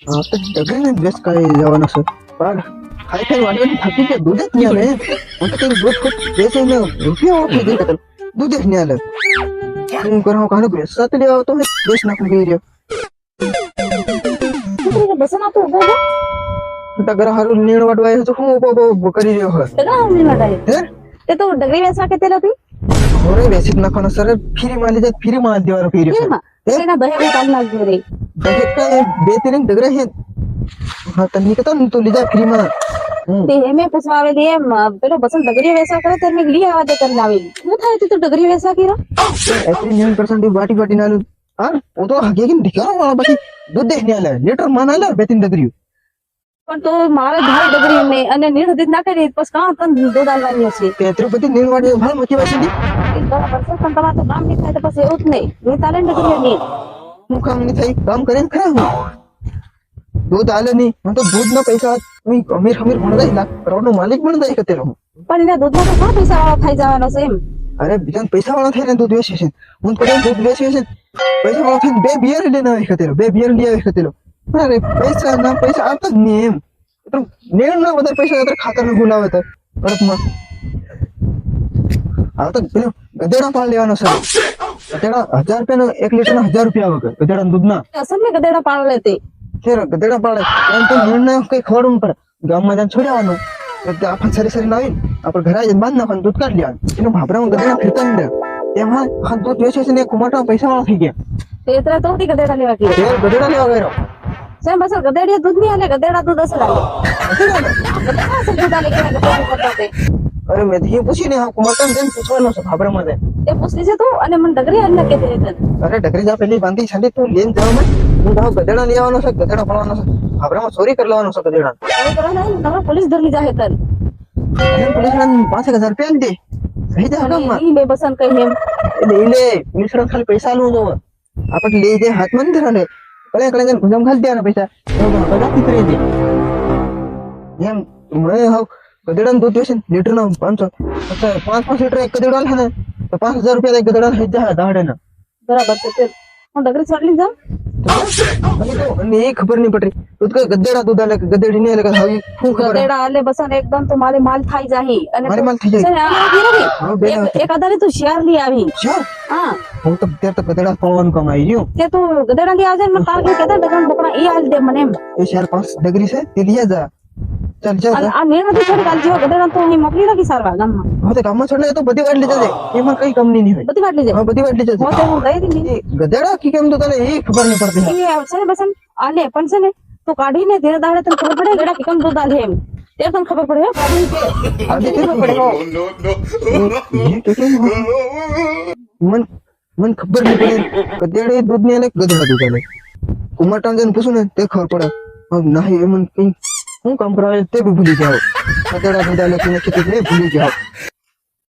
आता डगरीने ड्रेस काय जवान असं पण खाई खाई वाढवून थाकी के दूधच नाही आलं म्हणतो ते दूध खूप ड्रेस आहे ना रुपया वाटले ते का दूधच नाही आलं तुम करो का ड्रेस साथ ले आओ तो ड्रेस ना कोई रे बसन आता उभं हो. डगर हारून नीड वाटवायचं खूप बकरी रे हो त्याला नाही वाटाय ते तो डगरी वेसा के तेला ती होरे बेसिक ना कोण सर फ्री मारले जात फ्री मार देवार फ्री हे मा ते ना दहे काल लाग रे दहेक काय बेतरीन डगर हे हा तर निकता तू लिजा फ्री मार ते हेमे पुसवावे दे पेलो बसन डगरी वेसा करे तर मी ली आवाज कर लावे હું થાય તું ડગરી વેસા કીરા ऐसे 9% बाटी बाटी नालू हाँ वो तो हगे की दिखाना वाला बाकी दूध देखने वाला लीटर माना ला बेतिन डगरी પણ તો મારે ધાર ડગરી ને અને નીડ દીધ ના કરી પછી કા તન દૂધ આલવાની હશે तिरुपति नील वाटे भाल मोटिवेशन दी એ બરાબર છે પણ તમારે તો કામ નહીં થાય તો પછી એવું જ નહીં હું તારે ડગરી નહીં હું કામ नहीं થઈ काम करें खरा हूँ दूध आले नहीं मैं तो दूध ना पैसा मैं अमीर अमीर बन जाए लाख करोड़ नो मालिक बन जाए कहते रहूँ પણ એના દૂધમાં તો ઘણા પૈસા વાળો થઈ જવાનો છે એમ अरे बिजन पैसा वाला थे ना दूध वेस्ट है उन पर दूध वेस्ट है पैसा वाला थे बे बियर लेना है कहते रहो बे बियर लिया है कहते रहो अरे पैसा ना पैसा आता नहीं है तो नेण ना बदल पैसा अगर खातर में गुलाव है और मग आता पेलो गदेड़ा पाल लेवानो सर गदेड़ा 1000 रुपया नो 1 लीटर ना 1000 रुपया वगैरह गदेड़ा दूध ना અસલ મેં ગધેડા પાડ લેતે फिर गदेड़ा पाले एम तो निर्णय कई खवडून पड गाम मध्ये छोड्यावानो तर आपण सरी सरी लावीन आपण घरा येऊन बांध ना दूध काढली आणि भाबरा गदेड़ा फिरता नाही तेव्हा हा दूध वेचायचं नाही कुमाटा पैसा वाळा થઈ ગયા તે એતરા તો તી ગધેડા લેવા કે તે ગદેડા લેવા ગયો સેમ બસ ગધેડિયા દૂધ નહીં આલે ગધેડા દૂધ અસલ આલે ગધેડા અસલ દૂધ આલે કે ગધેડા કરતા તે अरे मैं ये पूछी नहीं हाँ कुमाटा में पूछવાનો છે ભાબરા मध्ये તે પૂછલી છે તું અને મને ડગરી આલે કે તે अरे डगरी जा पहले बांधी छाली तू लेन जाओ मैं હું ગાવ ગદેડા લઈ આવવાનો છે ગદેડા પડવાનો છે ભાબરામાં ચોરી કરી લેવાનો છે ગદેડા હવે કરો ને તમે પોલીસ ધરલી જાહે તન પોલીસ વાળાને 5000 રૂપિયા દે સહી જા ગામમાં ઈ બે બસન કઈ એમ લઈ લે પોલીસ વાળા ખાલી પૈસા આલવું જો આપણે લઈ દે હાથમાં નથી ધરાને કળે કળે જન ગુજામ ખાલી દેવાના પૈસા બધાથી કરી દે એમ મેં હાવ ગદેડા દૂધ વેચે લીટર ના 500 अच्छा 5 लीटर एक गदेड़ा है ना तो 5000 रुपया एक गदेड़ा है जा दाड़े ना બરાબર છે તે હું ડગરી છોડલી જામ અને એ ખબર નહીં પડી તો કે ગદેડા દૂધ આલે કે ગદેડી નહીં આલે કે હવે શું ખબર ગધેડા આલે બસન એકદમ તો મારે માલ થઈ જાહી અને મારે માલ થઈ જાય. છે ને આ ગીરી એક આધારે તું શેર લી આવી શું હા હું તો ત્યાં તો ગદેડા પાવાનું કામ આવી ગયું તે તું ગધેડા લી આવજે ને મને તાર કે કહેતા ડગન બકરા ઈ આલ દે મને એમ એ 4-5 ડિગ્રી છે તે લીયા જા ચાલ ચાલ અને આ મેં નથી છોડી કાલ જેવો ગધેડા તો અહીં મોકલી રાખી સારવા ગામમાં હવે તો કામમાં છોડલે તો બધી વાટલી જશે એમાં કઈ કંપની નહીં હોય બધી વાટલી જાય હા બધી વાટલી જશે હું તો હું ગઈ હતી એ ગદેડા કી કેમ તો તને એ ખબર નહીં પડતી એ આવશે ને બસન આલે પણ છે ને તું કાઢીને ધીરે દાડે તને ખબર પડે ગડા કે કેમ દૂધ આલે એમ તે તને ખબર પડે હો કાઢી કે આજે ખબર પડે હો ये तो क्या मन मन खबर नहीं पड़ी गदेड़े दूध नहीं आले गदेड़ा दूध आले कुमारटान जन पूछो ने ते खबर पड़े अब नहीं मन कहीं હું કામ કરાવે તે બી ભૂલી જાઓ ગદેડા દૂધ આલે કે નથી તે ભૂલી જાઓ